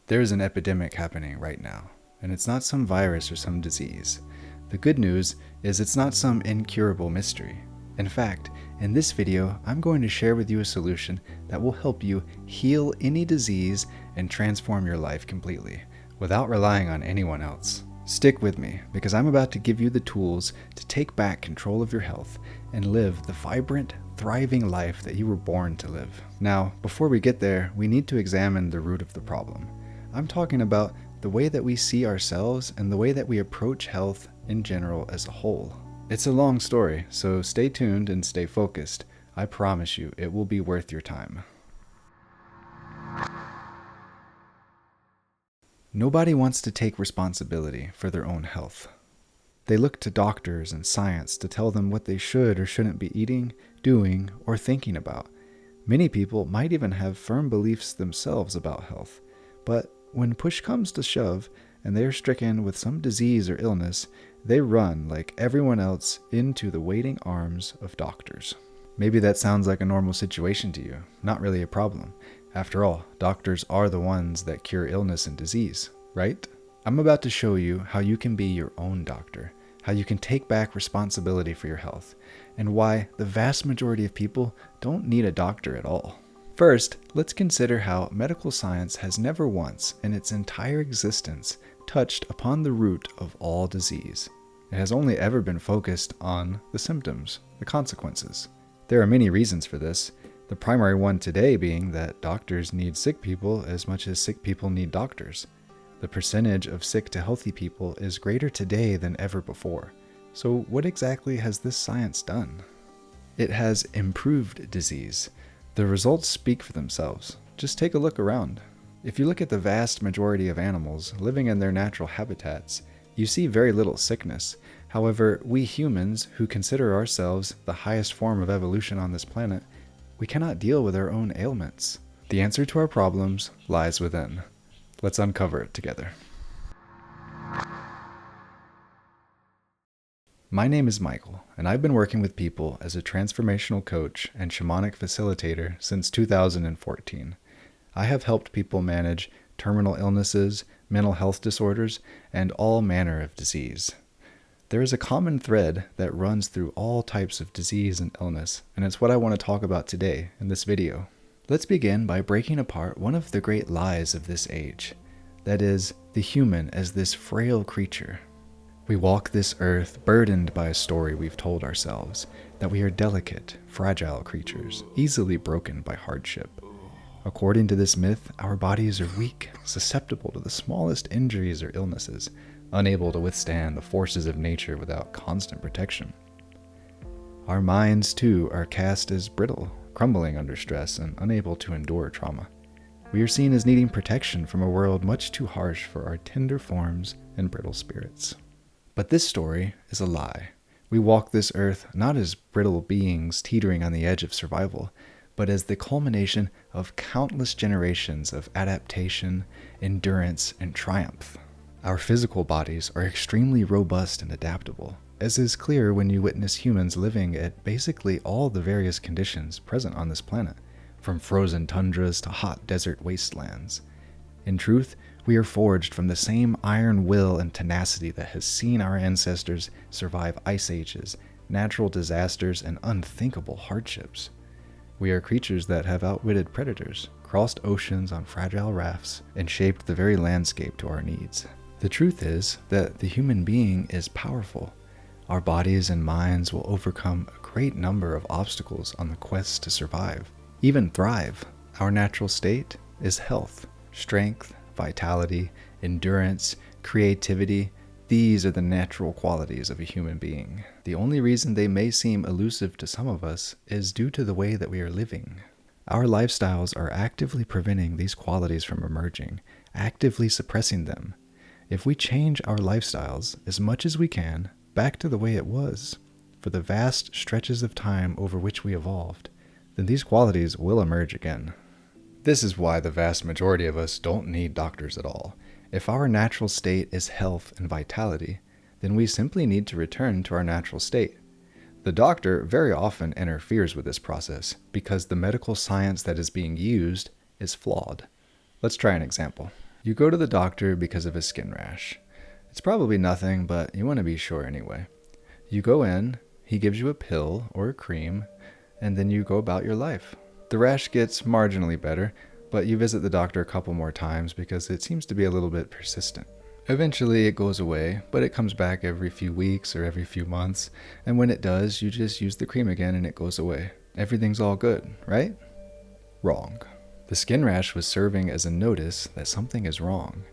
There is an epidemic happening right now, and it's not some virus or some disease. The good news is it's not some incurable mystery. In fact, in this video, I'm going to share with you a solution that will help you heal any disease and transform your life completely, without relying on anyone else. Stick with me, because I'm about to give you the tools to take back control of your health and live the vibrant, thriving life that you were born to live. Now, before we get there, we need to examine the root of the problem. I'm talking about the way that we see ourselves and the way that we approach health in general as a whole. It's a long story, so stay tuned and stay focused. I promise you, it will be worth your time. Nobody wants to take responsibility for their own health. They look to doctors and science to tell them what they should or shouldn't be eating, doing, or thinking about. Many people might even have firm beliefs themselves about health, but when push comes to shove and they are stricken with some disease or illness, they run like everyone else into the waiting arms of doctors. Maybe that sounds like a normal situation to you, not really a problem. After all, doctors are the ones that cure illness and disease, right? I'm about to show you how you can be your own doctor, how you can take back responsibility for your health, and why the vast majority of people don't need a doctor at all. First, let's consider how medical science has never once in its entire existence touched upon the root of all disease. It has only ever been focused on the symptoms, the consequences. There are many reasons for this, the primary one today being that doctors need sick people as much as sick people need doctors. The percentage of sick to healthy people is greater today than ever before. So what exactly has this science done? It has improved disease. The results speak for themselves. Just take a look around. If you look at the vast majority of animals living in their natural habitats, you see very little sickness. However, we humans, who consider ourselves the highest form of evolution on this planet, we cannot deal with our own ailments. The answer to our problems lies within. Let's uncover it together. My name is Michael, and I've been working with people as a transformational coach and shamanic facilitator since 2014. I have helped people manage terminal illnesses, mental health disorders, and all manner of disease. There is a common thread that runs through all types of disease and illness, and it's what I want to talk about today in this video. Let's begin by breaking apart one of the great lies of this age. That is, the human as this frail creature. We walk this earth burdened by a story we've told ourselves, that we are delicate, fragile creatures, easily broken by hardship. According to this myth, our bodies are weak, susceptible to the smallest injuries or illnesses, unable to withstand the forces of nature without constant protection. Our minds, too, are cast as brittle, crumbling under stress and unable to endure trauma. We are seen as needing protection from a world much too harsh for our tender forms and brittle spirits. But this story is a lie. We walk this earth not as brittle beings teetering on the edge of survival, but as the culmination of countless generations of adaptation, endurance, and triumph. Our physical bodies are extremely robust and adaptable, as is clear when you witness humans living at basically all the various conditions present on this planet, from frozen tundras to hot desert wastelands. In truth, we are forged from the same iron will and tenacity that has seen our ancestors survive ice ages, natural disasters, and unthinkable hardships. We are creatures that have outwitted predators, crossed oceans on fragile rafts, and shaped the very landscape to our needs. The truth is that the human being is powerful. Our bodies and minds will overcome a great number of obstacles on the quest to survive, even thrive. Our natural state is health, strength, vitality, endurance, creativity. These are the natural qualities of a human being. The only reason they may seem elusive to some of us is due to the way that we are living. Our lifestyles are actively preventing these qualities from emerging, actively suppressing them. If we change our lifestyles as much as we can back to the way it was, for the vast stretches of time over which we evolved, then these qualities will emerge again. This is why the vast majority of us don't need doctors at all. If our natural state is health and vitality, then we simply need to return to our natural state. The doctor very often interferes with this process because the medical science that is being used is flawed. Let's try an example. You go to the doctor because of a skin rash. It's probably nothing, but you want to be sure anyway. You go in, he gives you a pill or a cream, and then you go about your life. The rash gets marginally better, but you visit the doctor a couple more times because it seems to be a little bit persistent. Eventually it goes away, but it comes back every few weeks or every few months, and when it does, you just use the cream again and it goes away. Everything's all good, right? Wrong. The skin rash was serving as a notice that something is wrong.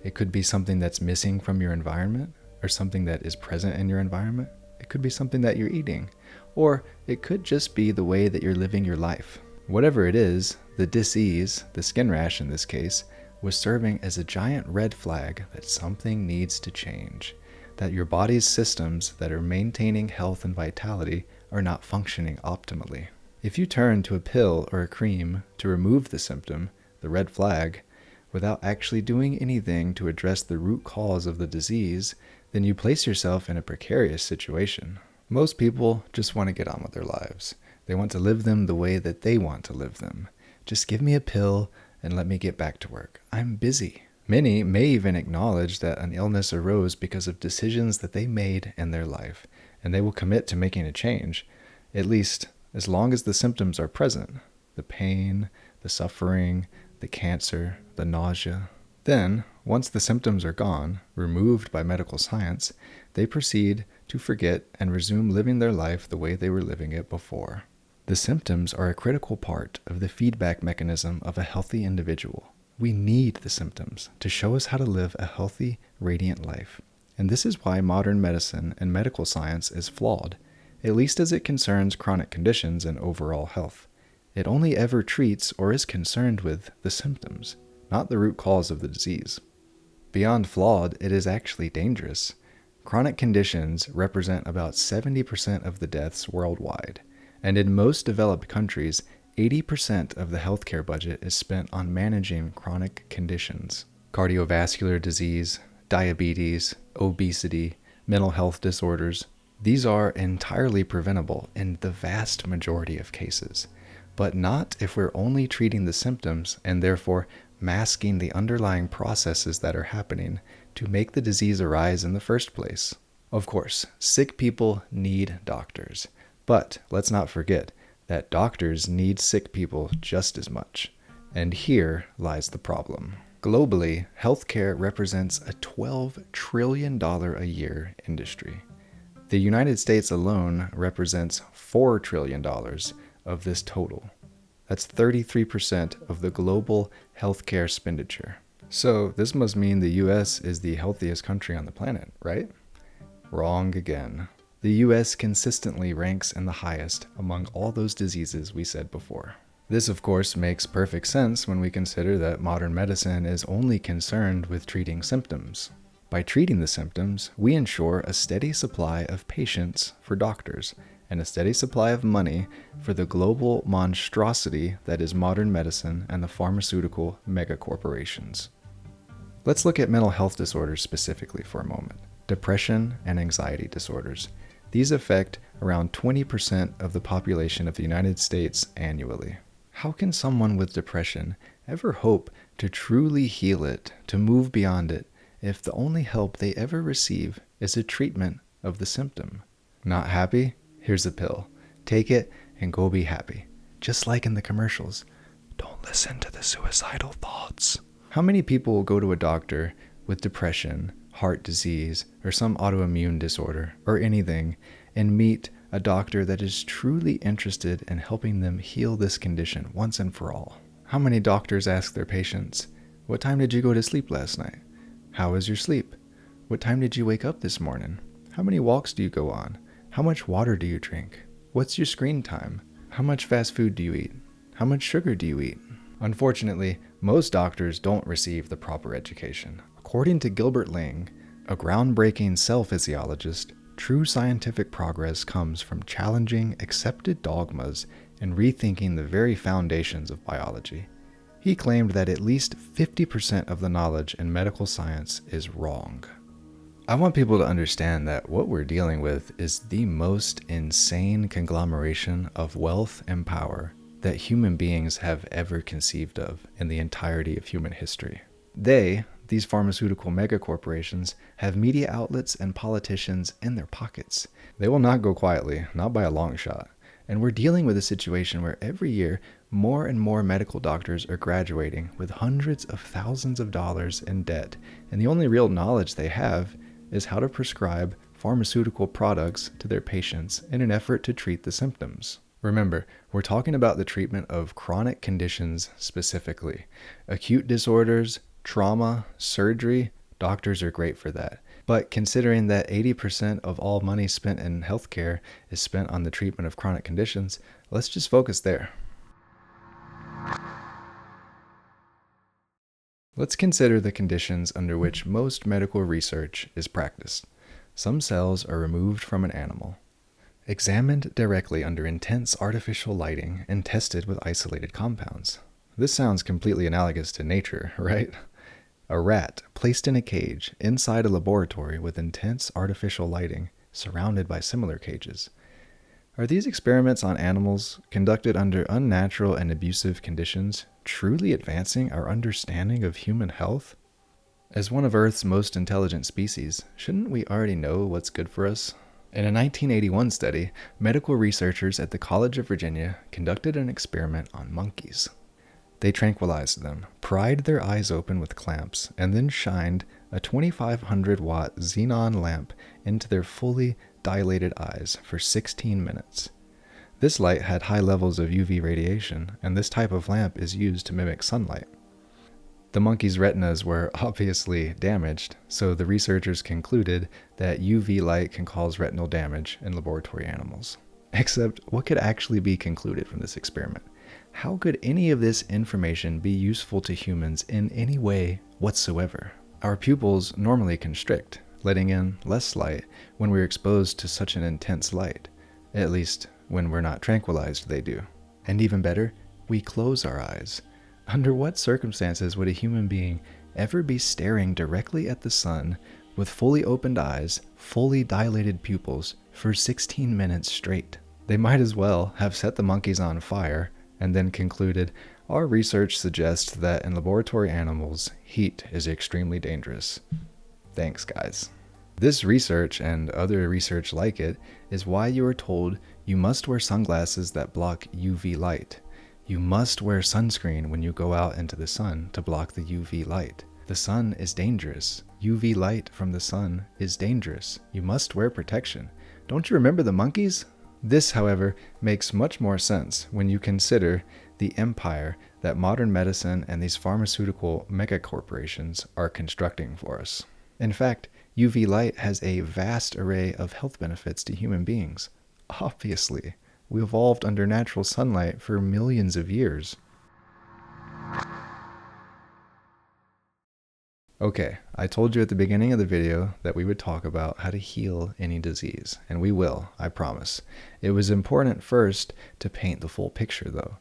It could be something that's missing from your environment, or something that is present in your environment. It could be something that you're eating, or it could just be the way that you're living your life. Whatever it is, the dis-ease, the skin rash in this case, was serving as a giant red flag that something needs to change, that your body's systems that are maintaining health and vitality are not functioning optimally. If you turn to a pill or a cream to remove the symptom, the red flag, without actually doing anything to address the root cause of the disease, then you place yourself in a precarious situation. Most people just want to get on with their lives. They want to live them the way that they want to live them. Just give me a pill and let me get back to work. I'm busy. Many may even acknowledge that an illness arose because of decisions that they made in their life, and they will commit to making a change, at least as long as the symptoms are present. The pain, the suffering, the cancer, the nausea. Then, once the symptoms are gone, removed by medical science, they proceed to forget and resume living their life the way they were living it before. The symptoms are a critical part of the feedback mechanism of a healthy individual. We need the symptoms to show us how to live a healthy, radiant life. And this is why modern medicine and medical science is flawed, at least as it concerns chronic conditions and overall health. It only ever treats or is concerned with the symptoms, not the root cause of the disease. Beyond flawed, it is actually dangerous. Chronic conditions represent about 70% of the deaths worldwide, and in most developed countries, 80% of the healthcare budget is spent on managing chronic conditions. Cardiovascular disease, diabetes, obesity, mental health disorders, these are entirely preventable in the vast majority of cases, but not if we're only treating the symptoms and therefore masking the underlying processes that are happening to make the disease arise in the first place. Of course, sick people need doctors. But let's not forget that doctors need sick people just as much. And here lies the problem. Globally, healthcare represents a $12 trillion a year industry. The United States alone represents $4 trillion of this total. That's 33% of the global healthcare expenditure. So this must mean the US is the healthiest country on the planet, right? Wrong again. The US consistently ranks in the highest among all those diseases we said before. This, of course, makes perfect sense when we consider that modern medicine is only concerned with treating symptoms. By treating the symptoms, we ensure a steady supply of patients for doctors and a steady supply of money for the global monstrosity that is modern medicine and the pharmaceutical megacorporations. Let's look at mental health disorders specifically for a moment. Depression and anxiety disorders. These affect around 20% of the population of the United States annually. How can someone with depression ever hope to truly heal it, to move beyond it, if the only help they ever receive is a treatment of the symptom? Not happy? Here's a pill. Take it and go be happy. Just like in the commercials. Don't listen to the suicidal thoughts. How many people will go to a doctor with depression, heart disease, or some autoimmune disorder, or anything, and meet a doctor that is truly interested in helping them heal this condition once and for all? How many doctors ask their patients, "What time did you go to sleep last night? How was your sleep? What time did you wake up this morning? How many walks do you go on? How much water do you drink? What's your screen time? How much fast food do you eat? How much sugar do you eat?" Unfortunately, most doctors don't receive the proper education. According to Gilbert Ling, a groundbreaking cell physiologist, true scientific progress comes from challenging accepted dogmas and rethinking the very foundations of biology. He claimed that at least 50% of the knowledge in medical science is wrong. I want people to understand that what we're dealing with is the most insane conglomeration of wealth and power that human beings have ever conceived of in the entirety of human history. These pharmaceutical megacorporations, have media outlets and politicians in their pockets. They will not go quietly, not by a long shot. And we're dealing with a situation where every year, more and more medical doctors are graduating with hundreds of thousands of dollars in debt, and the only real knowledge they have is how to prescribe pharmaceutical products to their patients in an effort to treat the symptoms. Remember, we're talking about the treatment of chronic conditions specifically. Acute disorders, trauma, surgery, doctors are great for that. But considering that 80% of all money spent in healthcare is spent on the treatment of chronic conditions, let's just focus there. Let's consider the conditions under which most medical research is practiced. Some cells are removed from an animal, examined directly under intense artificial lighting, and tested with isolated compounds. This sounds completely analogous to nature, right? A rat placed in a cage inside a laboratory with intense artificial lighting, surrounded by similar cages. Are these experiments on animals, conducted under unnatural and abusive conditions, truly advancing our understanding of human health? As one of Earth's most intelligent species, shouldn't we already know what's good for us? In a 1981 study, medical researchers at the College of Virginia conducted an experiment on monkeys. They tranquilized them, pried their eyes open with clamps, and then shined a 2500-watt xenon lamp into their fully dilated eyes for 16 minutes. This light had high levels of UV radiation, and this type of lamp is used to mimic sunlight. The monkeys' retinas were obviously damaged, so the researchers concluded that UV light can cause retinal damage in laboratory animals. Except, what could actually be concluded from this experiment? How could any of this information be useful to humans in any way whatsoever? Our pupils normally constrict, letting in less light when we're exposed to such an intense light. At least, when we're not tranquilized, they do. And even better, we close our eyes. Under what circumstances would a human being ever be staring directly at the sun with fully opened eyes, fully dilated pupils for 16 minutes straight? They might as well have set the monkeys on fire and then concluded, our research suggests that in laboratory animals, heat is extremely dangerous. Thanks, guys. This research and other research like it is why you are told you must wear sunglasses that block UV light. You must wear sunscreen when you go out into the sun to block the UV light. The sun is dangerous. UV light from the sun is dangerous. You must wear protection. Don't you remember the monkeys? This, however, makes much more sense when you consider the empire that modern medicine and these pharmaceutical megacorporations are constructing for us. In fact, UV light has a vast array of health benefits to human beings. Obviously, we evolved under natural sunlight for millions of years. Okay, I told you at the beginning of the video that we would talk about how to heal any disease, and we will, I promise. It was important first to paint the full picture though.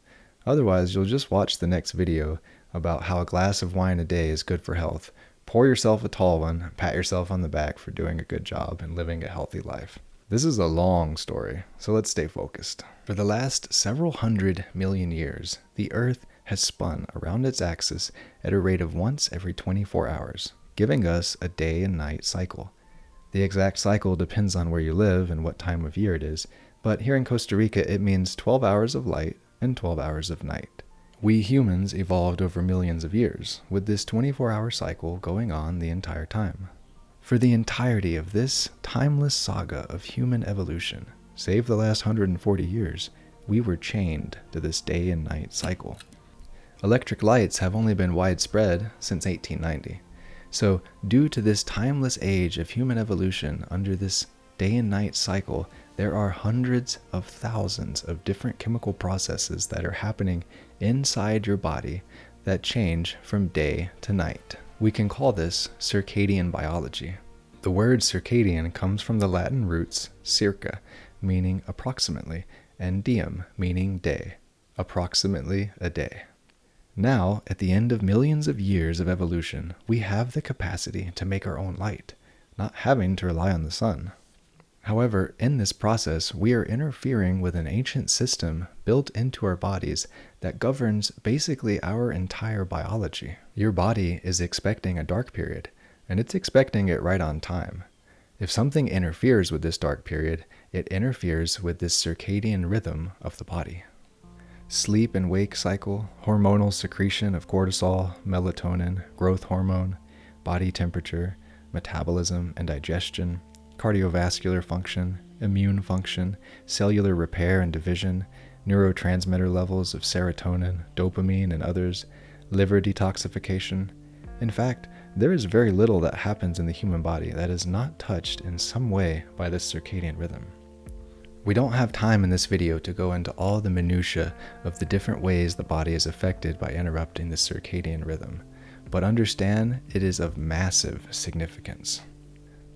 Otherwise, you'll just watch the next video about how a glass of wine a day is good for health. Pour yourself a tall one, pat yourself on the back for doing a good job and living a healthy life. This is a long story, so let's stay focused. For the last several 100 million years, the Earth has spun around its axis at a rate of once every 24 hours, giving us a day and night cycle. The exact cycle depends on where you live and what time of year it is, but here in Costa Rica it means 12 hours of light and 12 hours of night. We humans evolved over millions of years, with this 24-hour cycle going on the entire time. For the entirety of this timeless saga of human evolution, save the last 140 years, we were chained to this day and night cycle. Electric lights have only been widespread since 1890. So, due to this timeless age of human evolution under this day and night cycle, there are hundreds of thousands of different chemical processes that are happening inside your body that change from day to night. We can call this circadian biology. The word circadian comes from the Latin roots circa, meaning approximately, and diem, meaning day. Approximately a day. Now, at the end of millions of years of evolution, we have the capacity to make our own light, not having to rely on the sun. However, in this process, we are interfering with an ancient system built into our bodies that governs basically our entire biology. Your body is expecting a dark period, and it's expecting it right on time. If something interferes with this dark period, it interferes with this circadian rhythm of the body. Sleep and wake cycle, hormonal secretion of cortisol, melatonin, growth hormone, body temperature, metabolism and digestion, cardiovascular function, immune function, cellular repair and division, neurotransmitter levels of serotonin, dopamine, and others, liver detoxification. In fact, there is very little that happens in the human body that is not touched in some way by this circadian rhythm. We don't have time in this video to go into all the minutiae of the different ways the body is affected by interrupting the circadian rhythm, but understand it is of massive significance.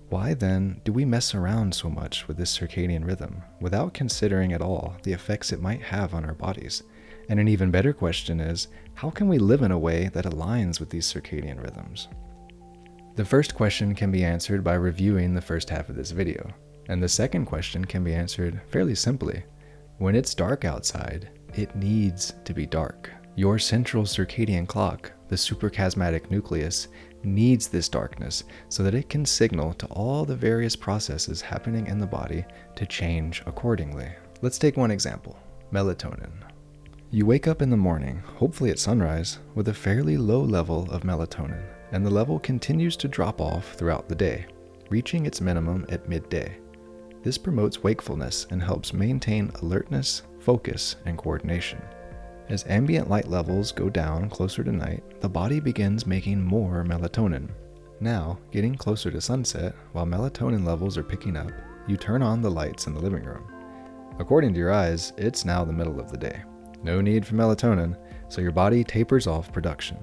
Why then do we mess around so much with this circadian rhythm without considering at all the effects it might have on our bodies? And an even better question is, how can we live in a way that aligns with these circadian rhythms? The first question can be answered by reviewing the first half of this video, and the second question can be answered fairly simply. When it's dark outside, it needs to be dark. Your central circadian clock, the suprachiasmatic nucleus, needs this darkness so that it can signal to all the various processes happening in the body to change accordingly. Let's take one example, melatonin. You wake up in the morning, hopefully at sunrise, with a fairly low level of melatonin, and the level continues to drop off throughout the day, reaching its minimum at midday. This promotes wakefulness and helps maintain alertness, focus, and coordination. As ambient light levels go down closer to night, the body begins making more melatonin. Now, getting closer to sunset, while melatonin levels are picking up, you turn on the lights in the living room. According to your eyes, it's now the middle of the day. No need for melatonin, so your body tapers off production.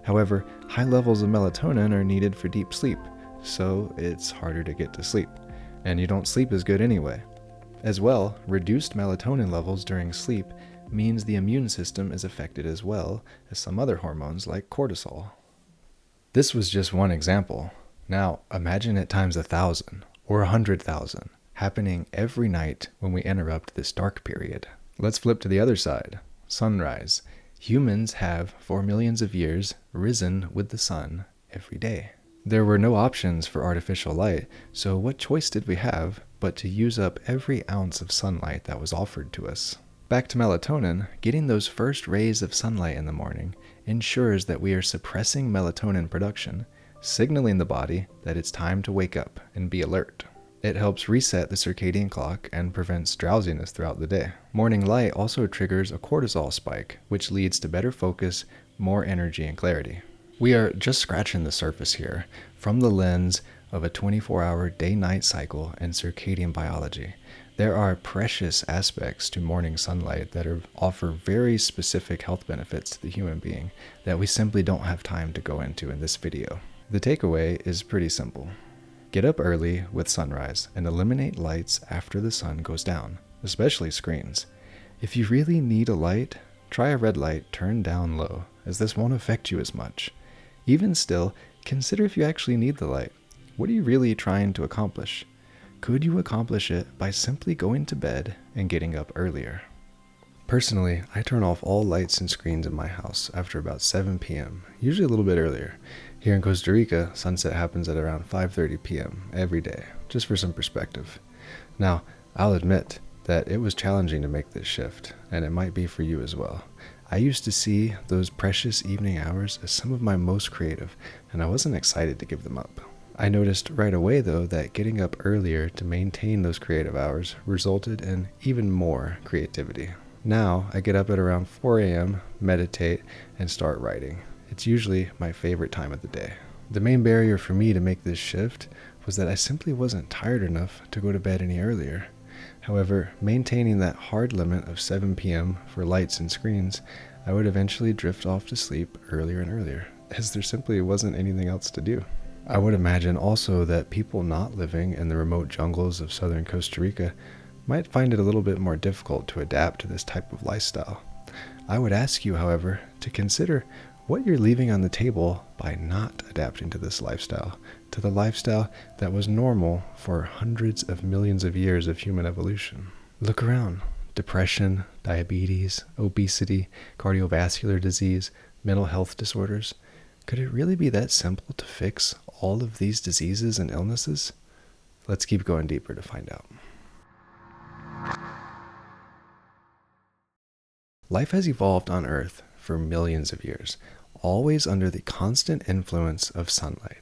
However, high levels of melatonin are needed for deep sleep, so it's harder to get to sleep, and you don't sleep as good anyway. As well, reduced melatonin levels during sleep means the immune system is affected as well as some other hormones like cortisol. This was just one example. Now, imagine it times 1,000 or 100,000 happening every night when we interrupt this dark period. Let's flip to the other side, sunrise. Humans have, for millions of years, risen with the sun every day. There were no options for artificial light, so what choice did we have but to use up every ounce of sunlight that was offered to us? Back to melatonin, getting those first rays of sunlight in the morning ensures that we are suppressing melatonin production, signaling the body that it's time to wake up and be alert. It helps reset the circadian clock and prevents drowsiness throughout the day. Morning light also triggers a cortisol spike, which leads to better focus, more energy, and clarity. We are just scratching the surface here from the lens of a 24-hour day-night cycle and circadian biology. There are precious aspects to morning sunlight that offer very specific health benefits to the human being that we simply don't have time to go into in this video. The takeaway is pretty simple. Get up early with sunrise and eliminate lights after the sun goes down, especially screens. If you really need a light, try a red light turned down low, as this won't affect you as much. Even still, consider if you actually need the light. What are you really trying to accomplish? Could you accomplish it by simply going to bed and getting up earlier? Personally, I turn off all lights and screens in my house after about 7 p.m., usually a little bit earlier. Here in Costa Rica, sunset happens at around 5:30 p.m. every day, just for some perspective. Now, I'll admit that it was challenging to make this shift, and it might be for you as well. I used to see those precious evening hours as some of my most creative, and I wasn't excited to give them up. I noticed right away, though, that getting up earlier to maintain those creative hours resulted in even more creativity. Now, I get up at around 4 a.m., meditate, and start writing. It's usually my favorite time of the day. The main barrier for me to make this shift was that I simply wasn't tired enough to go to bed any earlier. However, maintaining that hard limit of 7 p.m. for lights and screens, I would eventually drift off to sleep earlier and earlier, as there simply wasn't anything else to do. I would imagine also that people not living in the remote jungles of southern Costa Rica might find it a little bit more difficult to adapt to this type of lifestyle. I would ask you, however, to consider what you're leaving on the table by not adapting to this lifestyle, to the lifestyle that was normal for hundreds of millions of years of human evolution. Look around. Depression, diabetes, obesity, cardiovascular disease, mental health disorders. Could it really be that simple to fix all of these diseases and illnesses? Let's keep going deeper to find out. Life has evolved on Earth for millions of years, always under the constant influence of sunlight.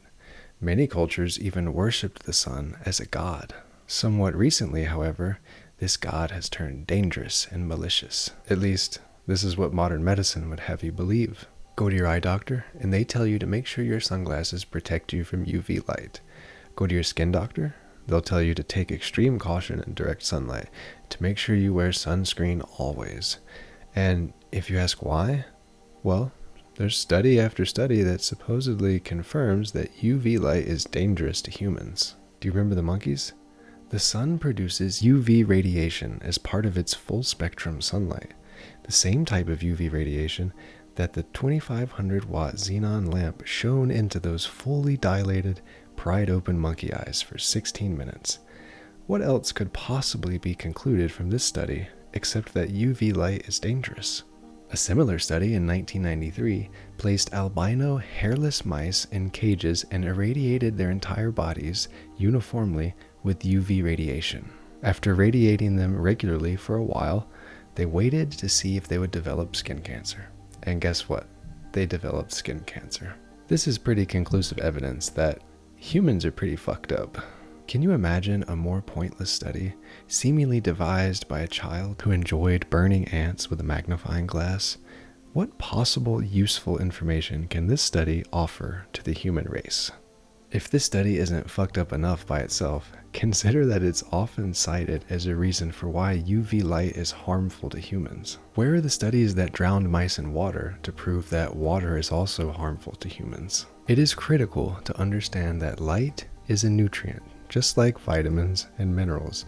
Many cultures even worshipped the sun as a god. Somewhat recently, however, this god has turned dangerous and malicious. At least, this is what modern medicine would have you believe. Go to your eye doctor, and they tell you to make sure your sunglasses protect you from UV light. Go to your skin doctor, they'll tell you to take extreme caution in direct sunlight, to make sure you wear sunscreen always. And if you ask why, well, there's study after study that supposedly confirms that UV light is dangerous to humans. Do you remember the monkeys? The sun produces UV radiation as part of its full spectrum sunlight, the same type of UV radiation that the 2500 watt xenon lamp shone into those fully dilated, pried open monkey eyes for 16 minutes. What else could possibly be concluded from this study except that UV light is dangerous? A similar study in 1993 placed albino hairless mice in cages and irradiated their entire bodies uniformly with UV radiation. After radiating them regularly for a while, they waited to see if they would develop skin cancer. And guess what? They developed skin cancer. This is pretty conclusive evidence that humans are pretty fucked up. Can you imagine a more pointless study, seemingly devised by a child who enjoyed burning ants with a magnifying glass? What possible useful information can this study offer to the human race? If this study isn't fucked up enough by itself, consider that it's often cited as a reason for why UV light is harmful to humans. Where are the studies that drowned mice in water to prove that water is also harmful to humans? It is critical to understand that light is a nutrient, just like vitamins and minerals.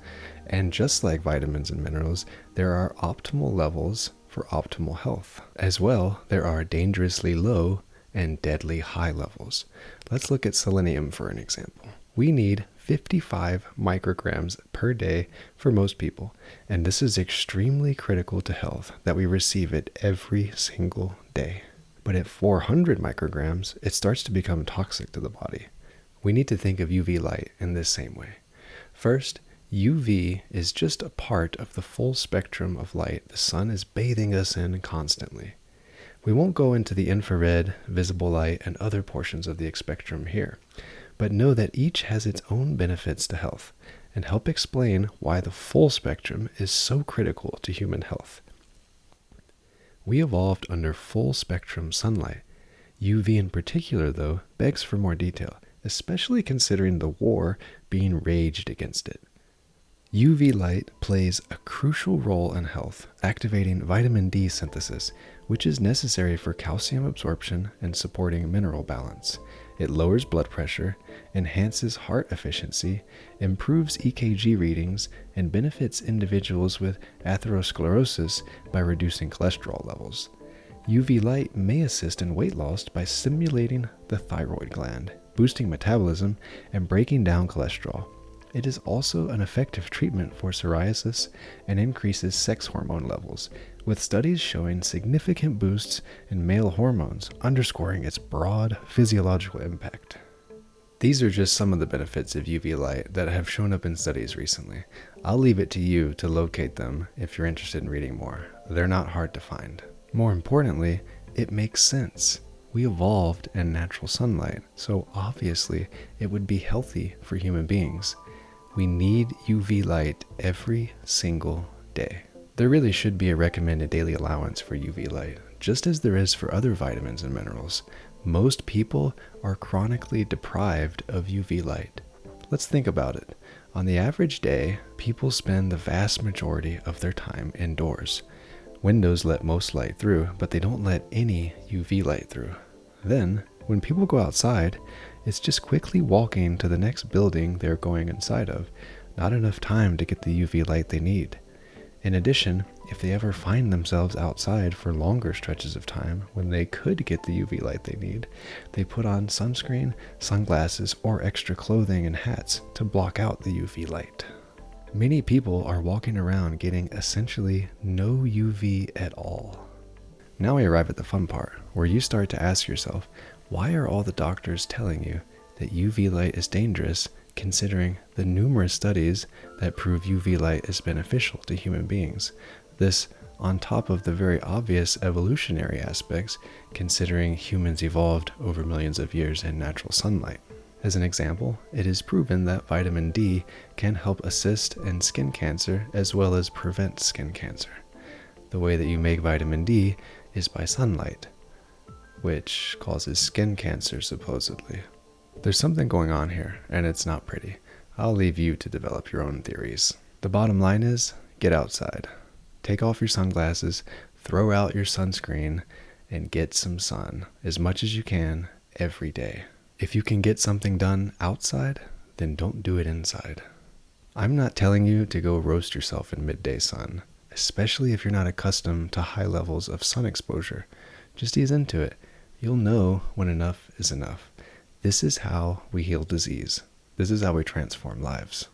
And just like vitamins and minerals, there are optimal levels for optimal health. As well, there are dangerously low and deadly high levels. Let's look at selenium for an example. We need 55 micrograms per day for most people, and this is extremely critical to health that we receive it every single day. But at 400 micrograms, it starts to become toxic to the body. We need to think of UV light in this same way. First, UV is just a part of the full spectrum of light the sun is bathing us in constantly. We won't go into the infrared, visible light, and other portions of the spectrum here, but know that each has its own benefits to health, and help explain why the full spectrum is so critical to human health. We evolved under full spectrum sunlight. UV in particular, though, begs for more detail, especially considering the war being raged against it. UV light plays a crucial role in health, activating vitamin D synthesis, which is necessary for calcium absorption and supporting mineral balance. It lowers blood pressure, enhances heart efficiency, improves EKG readings, and benefits individuals with atherosclerosis by reducing cholesterol levels. UV light may assist in weight loss by stimulating the thyroid gland, boosting metabolism, and breaking down cholesterol. It is also an effective treatment for psoriasis and increases sex hormone levels, with studies showing significant boosts in male hormones, underscoring its broad physiological impact. These are just some of the benefits of UV light that have shown up in studies recently. I'll leave it to you to locate them if you're interested in reading more. They're not hard to find. More importantly, it makes sense. We evolved in natural sunlight, so obviously it would be healthy for human beings. We need UV light every single day. There really should be a recommended daily allowance for UV light, just as there is for other vitamins and minerals. Most people are chronically deprived of UV light. Let's think about it. On the average day, people spend the vast majority of their time indoors. Windows let most light through, but they don't let any UV light through. Then, when people go outside, it's just quickly walking to the next building they're going inside of. Not enough time to get the UV light they need. In addition, if they ever find themselves outside for longer stretches of time when they could get the UV light they need, they put on sunscreen, sunglasses, or extra clothing and hats to block out the UV light. Many people are walking around getting essentially no UV at all. Now we arrive at the fun part, where you start to ask yourself, why are all the doctors telling you that UV light is dangerous, considering the numerous studies that prove UV light is beneficial to human beings? This on top of the very obvious evolutionary aspects, considering humans evolved over millions of years in natural sunlight. As an example, it is proven that vitamin D can help assist in skin cancer as well as prevent skin cancer. The way that you make vitamin D is by sunlight, which causes skin cancer supposedly. There's something going on here, and it's not pretty. I'll leave you to develop your own theories. The bottom line is, get outside. Take off your sunglasses, throw out your sunscreen, and get some sun as much as you can every day. If you can get something done outside, then don't do it inside. I'm not telling you to go roast yourself in midday sun, especially if you're not accustomed to high levels of sun exposure. Just ease into it. You'll know when enough is enough. This is how we heal disease. This is how we transform lives.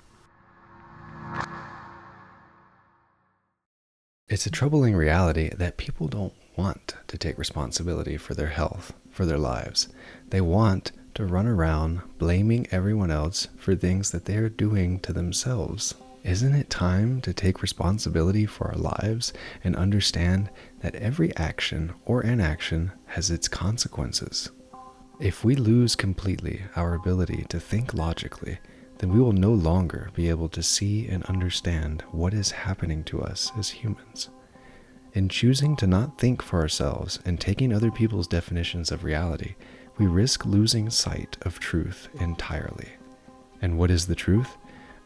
It's a troubling reality that people don't want to take responsibility for their health, for their lives. They want to run around blaming everyone else for things that they are doing to themselves. Isn't it time to take responsibility for our lives and understand that every action or inaction has its consequences? If we lose completely our ability to think logically, then we will no longer be able to see and understand what is happening to us as humans. In choosing to not think for ourselves and taking other people's definitions of reality, we risk losing sight of truth entirely. And what is the truth?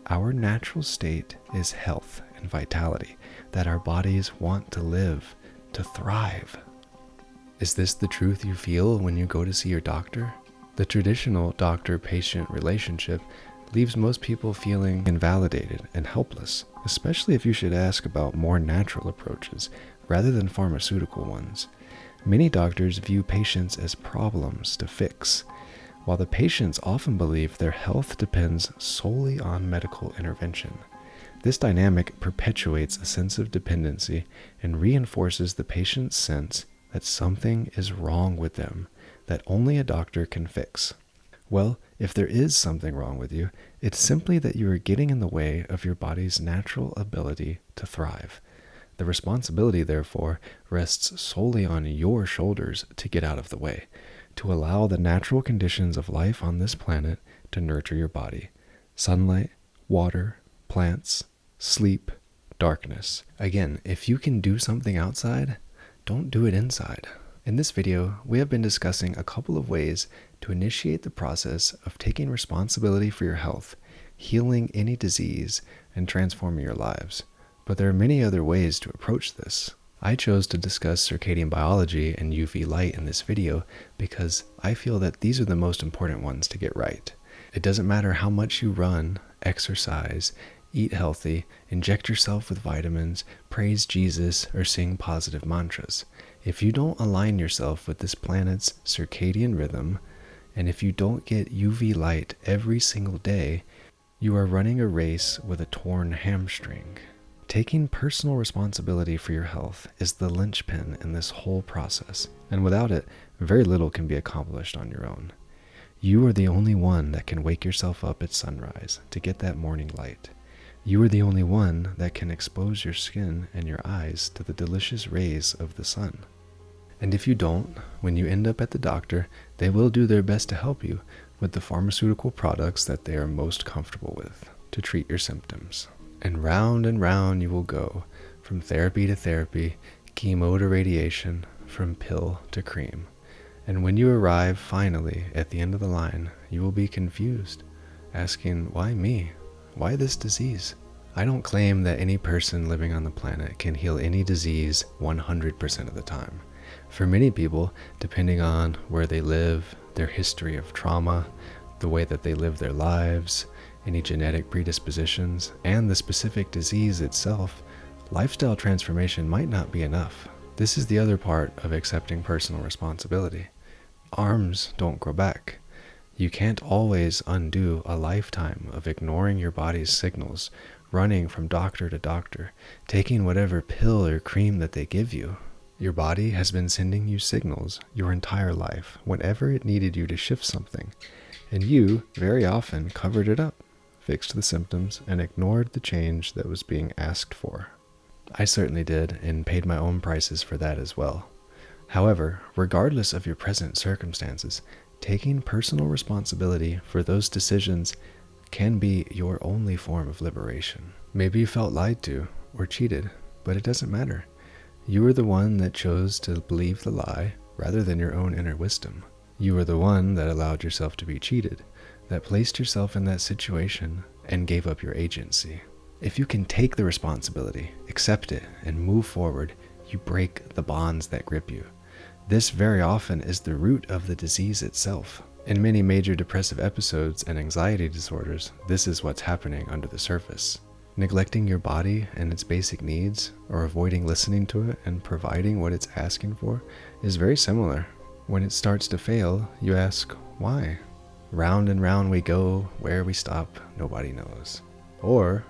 Our natural state is health and vitality, that our bodies want to live, to thrive. Is this the truth you feel when you go to see your doctor? The traditional doctor-patient relationship leaves most people feeling invalidated and helpless, especially if you should ask about more natural approaches rather than pharmaceutical ones. Many doctors view patients as problems to fix, while the patients often believe their health depends solely on medical intervention. This dynamic perpetuates a sense of dependency and reinforces the patient's sense that something is wrong with them that only a doctor can fix. Well, if there is something wrong with you, it's simply that you are getting in the way of your body's natural ability to thrive. The responsibility, therefore, rests solely on your shoulders to get out of the way, to allow the natural conditions of life on this planet to nurture your body. Sunlight, water, plants, sleep, darkness. Again, if you can do something outside, don't do it inside. In this video, we have been discussing a couple of ways to initiate the process of taking responsibility for your health, healing any disease, and transforming your lives. But there are many other ways to approach this. I chose to discuss circadian biology and UV light in this video because I feel that these are the most important ones to get right. It doesn't matter how much you run, exercise, eat healthy, inject yourself with vitamins, praise Jesus, or sing positive mantras. If you don't align yourself with this planet's circadian rhythm, and if you don't get UV light every single day, you are running a race with a torn hamstring. Taking personal responsibility for your health is the linchpin in this whole process, and without it, very little can be accomplished on your own. You are the only one that can wake yourself up at sunrise to get that morning light. You are the only one that can expose your skin and your eyes to the delicious rays of the sun. And if you don't, when you end up at the doctor, they will do their best to help you with the pharmaceutical products that they are most comfortable with to treat your symptoms. And round you will go, from therapy to therapy, chemo to radiation, from pill to cream. And when you arrive finally at the end of the line, you will be confused, asking, why me? Why this disease? I don't claim that any person living on the planet can heal any disease 100% of the time. For many people, depending on where they live, their history of trauma, the way that they live their lives, any genetic predispositions, and the specific disease itself, Lifestyle transformation might not be enough. This is the other part of accepting personal responsibility. Arms don't grow back. You can't always undo a lifetime of ignoring your body's signals, running from doctor to doctor, taking whatever pill or cream that they give you. Your body has been sending you signals your entire life whenever it needed you to shift something, and you very often covered it up, fixed the symptoms, and ignored the change that was being asked for. I certainly did, and paid my own prices for that as well. However, regardless of your present circumstances, taking personal responsibility for those decisions can be your only form of liberation. Maybe you felt lied to or cheated, but it doesn't matter. You were the one that chose to believe the lie rather than your own inner wisdom. You were the one that allowed yourself to be cheated, that placed yourself in that situation and gave up your agency. If you can take the responsibility, accept it, and move forward, you break the bonds that grip you. This very often is the root of the disease itself. In many major depressive episodes and anxiety disorders, this is what's happening under the surface. Neglecting your body and its basic needs, or avoiding listening to it and providing what it's asking for, is very similar. When it starts to fail, you ask, why? Round and round we go, where we stop, nobody knows. Or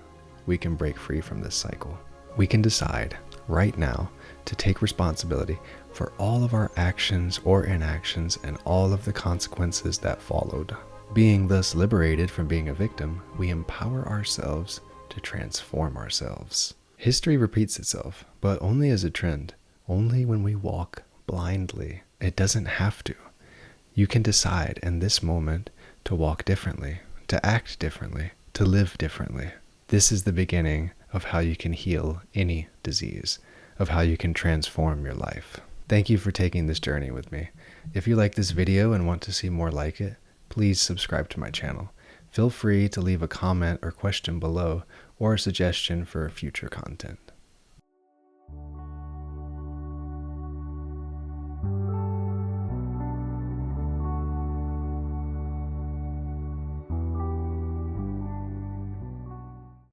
we can break free from this cycle. We can decide right now to take responsibility for all of our actions or inactions and all of the consequences that followed. Being thus liberated from being a victim, we empower ourselves to transform ourselves. History repeats itself, but only as a trend, only when we walk blindly. It doesn't have to. You can decide in this moment to walk differently, to act differently, to live differently. This is the beginning of how you can heal any disease, of how you can transform your life. Thank you for taking this journey with me. If you like this video and want to see more like it, please subscribe to my channel. Feel free to leave a comment or question below, or a suggestion for future content.